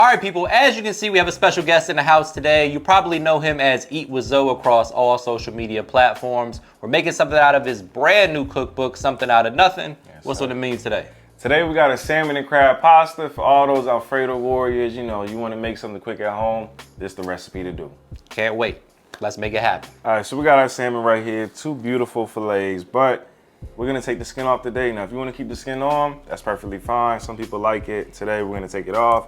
All right, people, as you can see, we have a special guest in the house today. You probably know him as Eat with Zoe across all social media platforms. We're making something out of his brand new cookbook, Something Out of Nothing. Yes, what's on the menu today? Today we got a salmon and crab pasta for all those Alfredo warriors. You know, you want to make something quick at home, this is the recipe to do. Can't wait. Let's make it happen. All right, so we got our salmon right here, 2 beautiful fillets, but we're gonna take the skin off today. Now, if you want to keep the skin on, that's perfectly fine. Some people like it. Today we're gonna take it off.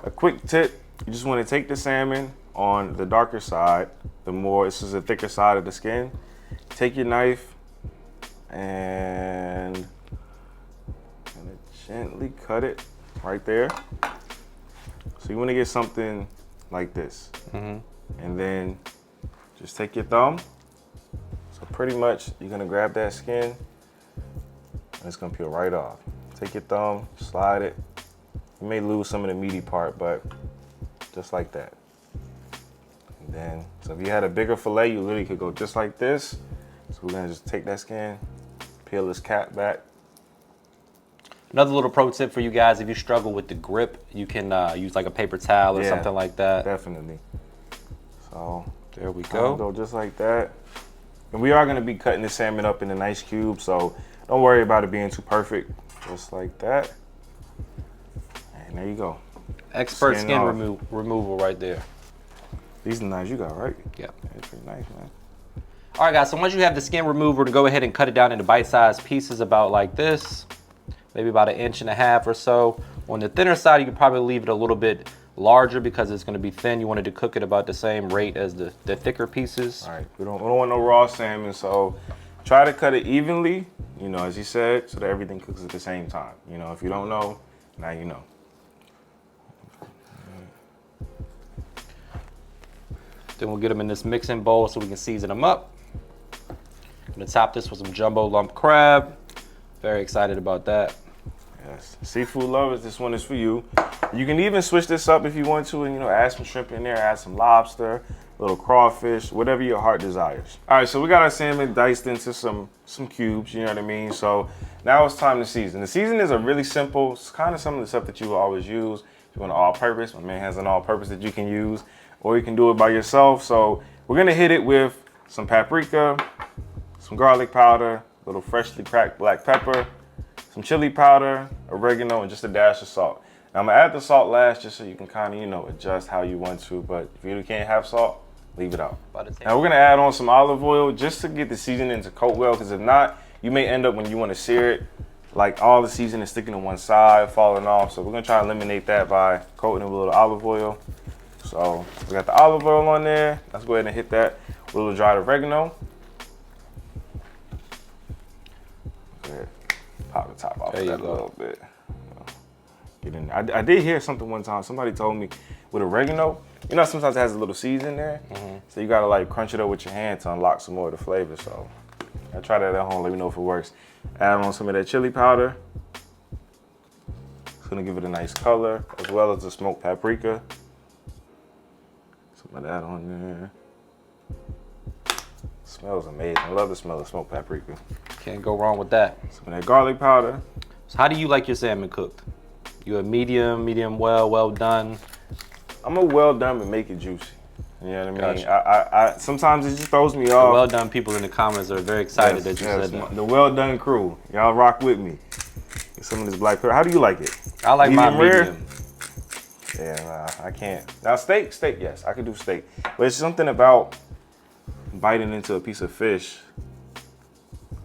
A quick tip, you just want to take the salmon on the darker side. This is the thicker side of the skin. Take your knife and gently cut it right there. So you want to get something like this. And then just take your thumb. So pretty much you're going to grab that skin and it's going to peel right off. Take your thumb, slide it. You may lose some of the meaty part, but just like that. And then, so if you had a bigger fillet, you literally could go just like this. So we're gonna just take that skin, peel this cap back. Another little pro tip for you guys, if you struggle with the grip, you can use like a paper towel or something like that. Definitely. So there we go. Go just like that. And we are gonna be cutting the salmon up into nice cubes, so don't worry about it being too perfect. Just like that. And there you go. Expert skin removal right there. These are nice you got, right? Yep. That's pretty nice, man. All right, guys, so once you have the skin removed, we're gonna go ahead and cut it down into bite-sized pieces about like this, maybe about 1.5 inches or so. On the thinner side, you could probably leave it a little bit larger because it's gonna be thin. You wanted to cook it about the same rate as the thicker pieces. All right, we don't want no raw salmon, so try to cut it evenly, you know, as you said, so that everything cooks at the same time. You know, if you don't know, now you know. Then we'll get them in this mixing bowl so we can season them up. I'm gonna top this with some jumbo lump crab. Very excited about that. Yes, seafood lovers, this one is for you. You can even switch this up if you want to and, you know, add some shrimp in there, add some lobster, little crawfish, whatever your heart desires. All right, so we got our salmon diced into some cubes, you know what I mean? So now it's time to season. The seasonings are really simple. It's kind of some of the stuff that you will always use. If you want an all-purpose, my man has an all-purpose that you can use, or you can do it by yourself. So we're gonna hit it with some paprika, some garlic powder, a little freshly cracked black pepper, some chili powder, oregano, and just a dash of salt. Now I'm gonna add the salt last just so you can kind of, you know, adjust how you want to, but if you can't have salt, leave it out. Now we're gonna add on some olive oil just to get the seasoning to coat well, because if not, you may end up when you wanna sear it, like all the seasoning sticking to one side, falling off. So we're gonna try to eliminate that by coating it with a little olive oil. So we got the olive oil on there. Let's go ahead and hit that with a little dried oregano. Go ahead. Pop the top off of that a little bit. Get in there. I did hear something one time. Somebody told me with oregano, you know, sometimes it has a little seeds in there. So you gotta like crunch it up with your hand to unlock some more of the flavor. So I try that at home. Let me know if it works. Add on some of that chili powder. It's gonna give it a nice color, as well as the smoked paprika. Some of that on there. Smells amazing. I love the smell of smoked paprika. Can't go wrong with that. Some of that garlic powder. So how do you like your salmon cooked? You a medium well done? I'm a well done, but make it juicy. You know what I mean? I sometimes it just throws me off. The well done people in the comments are very excited that you said that. The well done crew, y'all rock with me. Get some of this black pepper. How do you like it? I like my medium. Yeah, I can't. Now steak, yes, I can do steak. But it's something about biting into a piece of fish.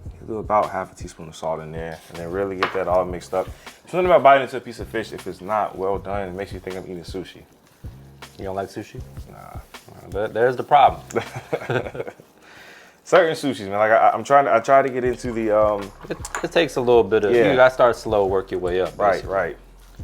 You do about half a teaspoon of salt in there, and then really get that all mixed up. Something about biting into a piece of fish, if it's not well done, it makes you think I'm eating sushi. You don't like sushi? Nah. There's the problem. Certain sushis, man. Like I try to get into the. It takes a little bit of. You gotta start slow, work your way up. Basically. Right.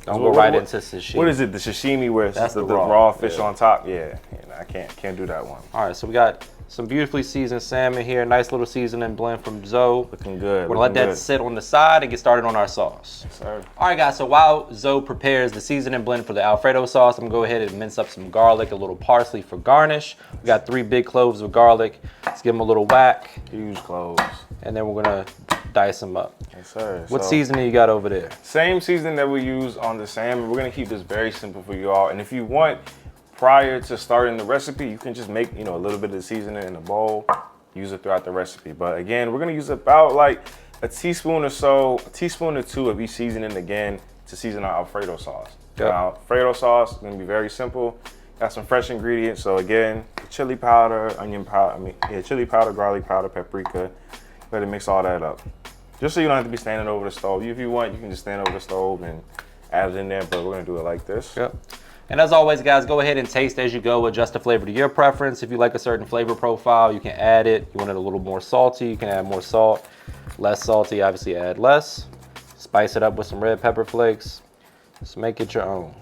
Don't go right into sashimi. What is it? The sashimi where it's just the raw fish on top? Yeah, I can't do that one. All right, so we got some beautifully seasoned salmon here. Nice little seasoning blend from Zoe. Looking good. We're gonna let that sit on the side and get started on our sauce. Yes, sir. All right, guys, so while Zoe prepares the seasoning blend for the Alfredo sauce, I'm gonna go ahead and mince up some garlic, a little parsley for garnish. We got 3 big cloves of garlic. Let's give them a little whack. Huge cloves. And then we're gonna dice them up. Yes, sir. What seasoning you got over there? Same seasoning that we use on the salmon. We're gonna keep this very simple for you all. And if you want, prior to starting the recipe, you can just make, you know, a little bit of the seasoning in a bowl, use it throughout the recipe. But again, we're gonna use about like a teaspoon or so, a teaspoon or two of each seasoning again to season our Alfredo sauce. Yep. Now, Alfredo sauce is gonna be very simple. Got some fresh ingredients. So again, chili powder, onion powder, chili powder, garlic powder, paprika. Better mix all that up. Just so you don't have to be standing over the stove. If you want, you can just stand over the stove and add it in there, but we're gonna do it like this. Yep. And as always, guys, go ahead and taste as you go. Adjust the flavor to your preference. If you like a certain flavor profile, you can add it. You want it a little more salty, you can add more salt. Less salty, obviously add less. Spice it up with some red pepper flakes. Just make it your own.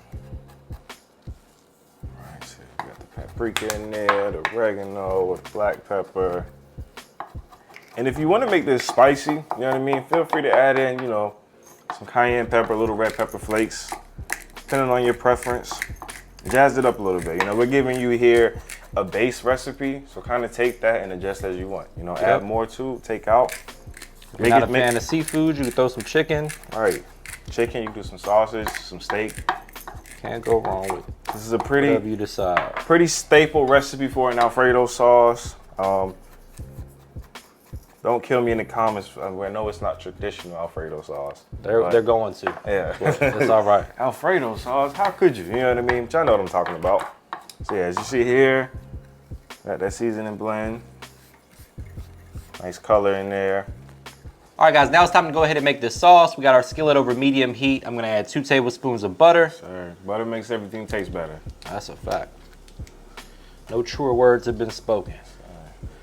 Right, so we got the paprika in there, the oregano with black pepper. And if you want to make this spicy, you know what I mean, feel free to add in, you know, some cayenne pepper, little red pepper flakes, depending on your preference. Jazz it up a little bit. You know, we're giving you here a base recipe, so kind of take that and adjust as you want. You know, add more to, take out. If you're not a fan of seafood, you can throw some chicken. All right, chicken, you can do some sausage, some steak. Can't go wrong with it. This is a Whatever you decide. pretty staple recipe for an Alfredo sauce. Don't kill me in the comments. I know it's not traditional Alfredo sauce. They're going to. Yeah. It's all right. Alfredo sauce, how could you? You know what I mean? But y'all know what I'm talking about. So yeah, as you see here, got that seasoning blend. Nice color in there. All right, guys, now it's time to go ahead and make this sauce. We got our skillet over medium heat. I'm gonna add 2 tablespoons of butter. Sir, butter makes everything taste better. That's a fact. No truer words have been spoken.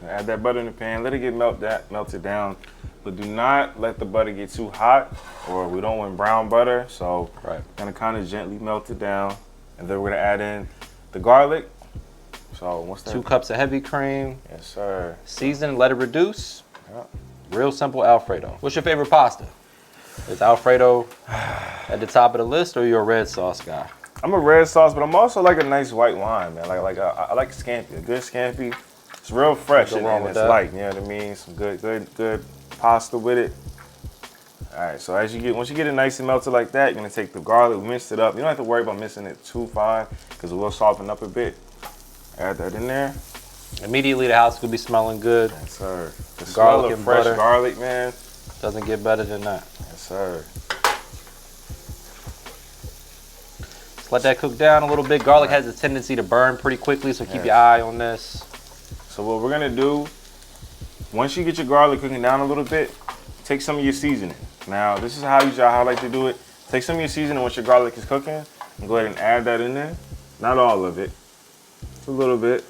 Add that butter in the pan, let it get melted down, but do not let the butter get too hot, or we don't want brown butter. So gonna kind of gently melt it down, and then we're gonna add in the garlic. So what's that? 2 cups of heavy cream. Yes, sir. Season, let it reduce. Yep. Real simple Alfredo. What's your favorite pasta? Is Alfredo at the top of the list, or are you a red sauce guy? I'm a red sauce, but I'm also like a nice white wine, man. I like scampi, a good scampi. It's real fresh and it's light, you know what I mean? Some good pasta with it. All right, so once you get it nice and melted like that, you're gonna take the garlic, mince it up. You don't have to worry about mixing it too fine because it will soften up a bit. Add that in there. Immediately the house could be smelling good. Yes, sir. The Garlic smell of and fresh butter. garlic, man. Doesn't get better than that. Yes, sir. Just let that cook down a little bit. Garlic has a tendency to burn pretty quickly, so keep your eye on this. So what we're gonna do, once you get your garlic cooking down a little bit, take some of your seasoning. Now, this is how I like to do it. Take some of your seasoning once your garlic is cooking, and go ahead and add that in there. Not all of it, just a little bit.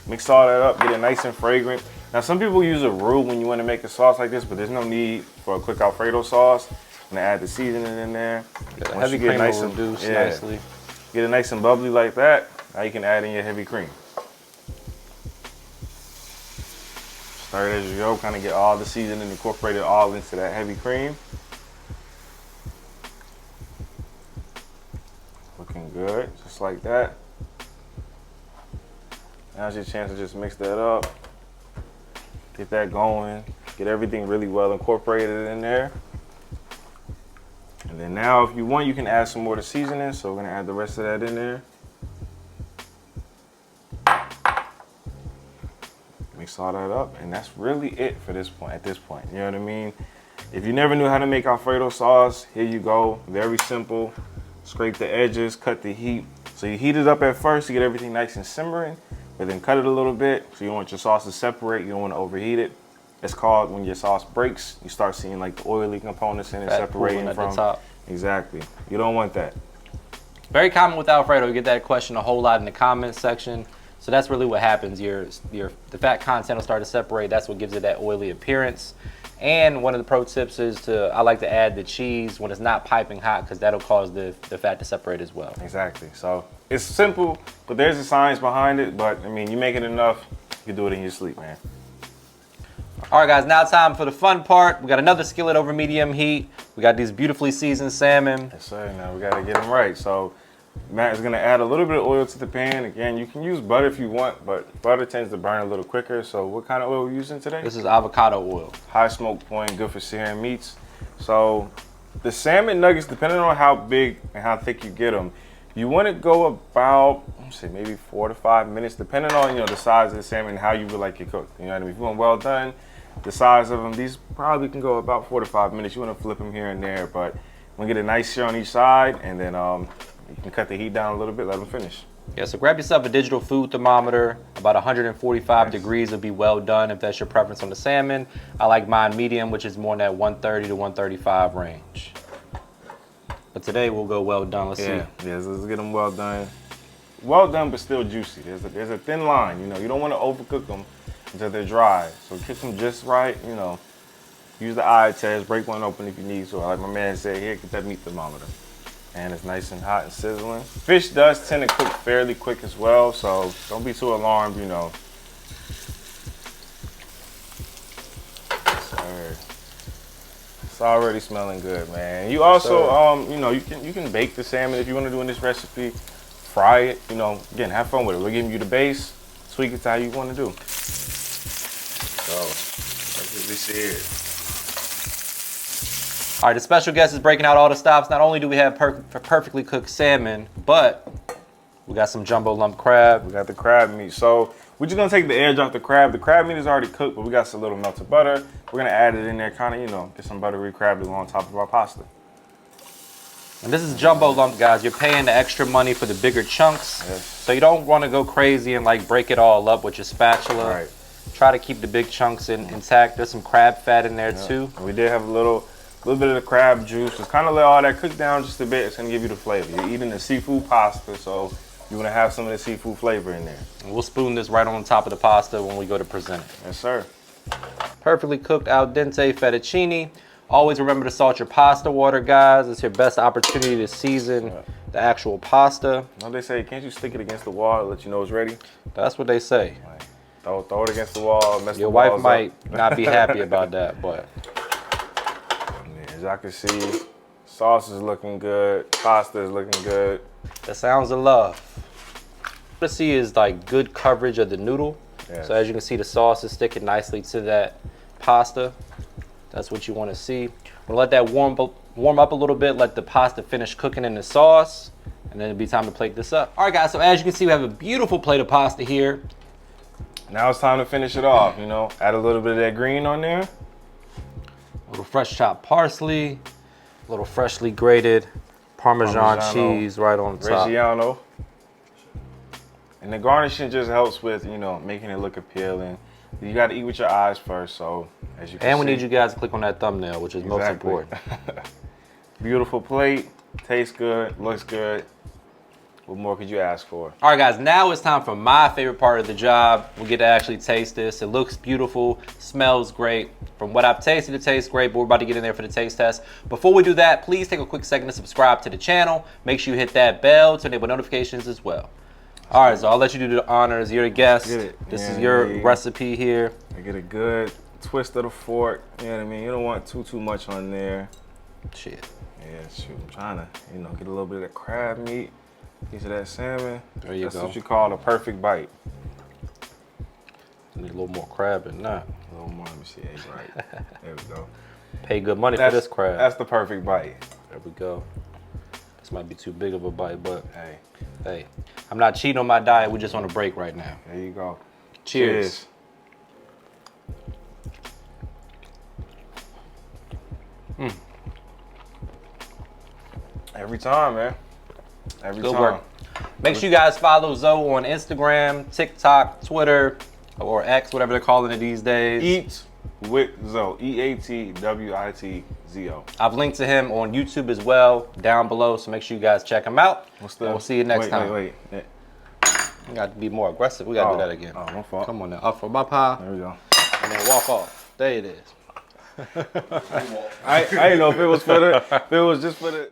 Mix all that up, get it nice and fragrant. Now, some people use a roux when you want to make a sauce like this, but there's no need for a quick Alfredo sauce. I'm gonna add the seasoning in there. The heavy cream will reduce nicely. Get it nice and bubbly like that. Now you can add in your heavy cream. Stir it as you go, kind of get all the seasoning incorporated all into that heavy cream. Looking good, just like that. Now's your chance to just mix that up. Get that going. Get everything really well incorporated in there. And then now, if you want, you can add some more to seasoning. So we're gonna add the rest of that in there. Mix all that up, and that's really it for this point. At this point, you know what I mean? If you never knew how to make Alfredo sauce, here you go. Very simple. Scrape the edges, cut the heat. So you heat it up at first to get everything nice and simmering, but then cut it a little bit. So you don't want your sauce to separate. You don't want to overheat it. It's called when your sauce breaks, you start seeing like the oily components in it separating from the top. Exactly. You don't want that. Very common with Alfredo. You get that question a whole lot in the comments section. So that's really what happens. The fat content will start to separate. That's what gives it that oily appearance. And one of the pro tips is I like to add the cheese when it's not piping hot, because that'll cause the fat to separate as well. Exactly. So it's simple, but there's a science behind it. But I mean, you make it enough, you can do it in your sleep, man. All right, guys, now time for the fun part. We got another skillet over medium heat. We got these beautifully seasoned salmon. Yes, sir. Now we got to get them right. So Matt is gonna add a little bit of oil to the pan. Again, you can use butter if you want, but butter tends to burn a little quicker. So what kind of oil are we using today? This is avocado oil. High smoke point, good for searing meats. So the salmon nuggets, depending on how big and how thick you get them, you want to go about, let's say, maybe 4 to 5 minutes, depending on, you know, the size of the salmon and how you would like it cooked. You know what I mean? If you want well done, the size of them, these probably can go about 4 to 5 minutes. You want to flip them here and there, but you want to get a nice sear on each side, and then you can cut the heat down a little bit, let them finish. Yeah, so grab yourself a digital food thermometer. About 145 degrees will be well done if that's your preference on the salmon. I like mine medium, which is more in that 130 to 135 range. But today we'll go well done. Let's see. Yeah, let's get them well done. Well done, but still juicy. There's a thin line, you know. You don't want to overcook them until they're dry. So cook them just right, you know. Use the eye test, break one open if you need to. Like my man said, here, get that meat thermometer. And it's nice and hot and sizzling. Fish does tend to cook fairly quick as well, so don't be too alarmed, you know. It's already smelling good, man. You also, you know, you can bake the salmon if you want to do in this recipe. Fry it, you know. Again, have fun with it. We're giving you the base. Tweak it to how you want to do. So, that's what we see. All right, the special guest is breaking out all the stops. Not only do we have perfectly cooked salmon, but we got some jumbo lump crab. We got the crab meat. So we're just gonna take the edge off the crab. The crab meat is already cooked, but we got some little melted butter. We're gonna add it in there, kind of, you know, get some buttery crab on top of our pasta. And this is jumbo lump, guys. You're paying the extra money for the bigger chunks. Yes. So you don't want to go crazy and like break it all up with your spatula. Right. Try to keep the big chunks intact. There's some crab fat in there too. We did have a little bit of the crab juice. Just kind of let all that cook down just a bit. It's gonna give you the flavor. You're eating the seafood pasta, so you wanna have some of the seafood flavor in there. And we'll spoon this right on top of the pasta when we go to present it. Yes, sir. Perfectly cooked al dente fettuccine. Always remember to salt your pasta water, guys. It's your best opportunity to season the actual pasta. You know they say, can't you stick it against the wall to let you know it's ready? That's what they say. Like, throw it against the wall, mess Your the walls wife might up. not be happy about that, but As y'all can see, sauce is looking good, pasta is looking good. the sounds of love. What I see is like good coverage of the noodle. Yes. So as you can see, the sauce is sticking nicely to that pasta. That's what you want to see. We'll let that warm up a little bit, let the pasta finish cooking in the sauce, and then it'll be time to plate this up. All right, guys, so as you can see, we have a beautiful plate of pasta here. Now it's time to finish it off, you know. Add a little bit of that green on there. A little fresh chopped parsley, a little freshly grated Parmesan cheese right on top. Reggiano. And the garnishing just helps with, you know, making it look appealing. You got to eat with your eyes first, so as you can see. And we need you guys to click on that thumbnail, which is most important. Beautiful plate, tastes good, looks good. What more could you ask for? All right, guys, now it's time for my favorite part of the job. We get to actually taste this. It looks beautiful, smells great. From what I've tasted, it tastes great, but we're about to get in there for the taste test. Before we do that, please take a quick second to subscribe to the channel. Make sure you hit that bell to enable notifications as well. All right, so I'll let you do the honors. You're the guest. This is your recipe here. I get a good twist of the fork. You know what I mean? You don't want too much on there. Shit. Yeah, shoot. I'm trying to, you know, get a little bit of that crab meat, piece of that salmon. There you go. That's what you call a perfect bite. Need a little more crab than that. A little more. Let me see. Hey, right. There we go. Pay good money for this crab. That's the perfect bite. There we go. This might be too big of a bite, but hey, I'm not cheating on my diet. We're just on a break right now. There you go. Cheers. Every time, man. Every Good time. work. Make sure you guys follow Zoe on Instagram, TikTok, Twitter, or X, whatever they're calling it these days. Eat with Zoe. EATWITZO. I've linked to him on YouTube as well, down below, so make sure you guys check him out. And we'll see you next time. Wait. We got to be more aggressive. We got to do that again. Oh, my fault. Come on now. Up for my pie. There we go. And then walk off. There it is. I didn't know if it was just for the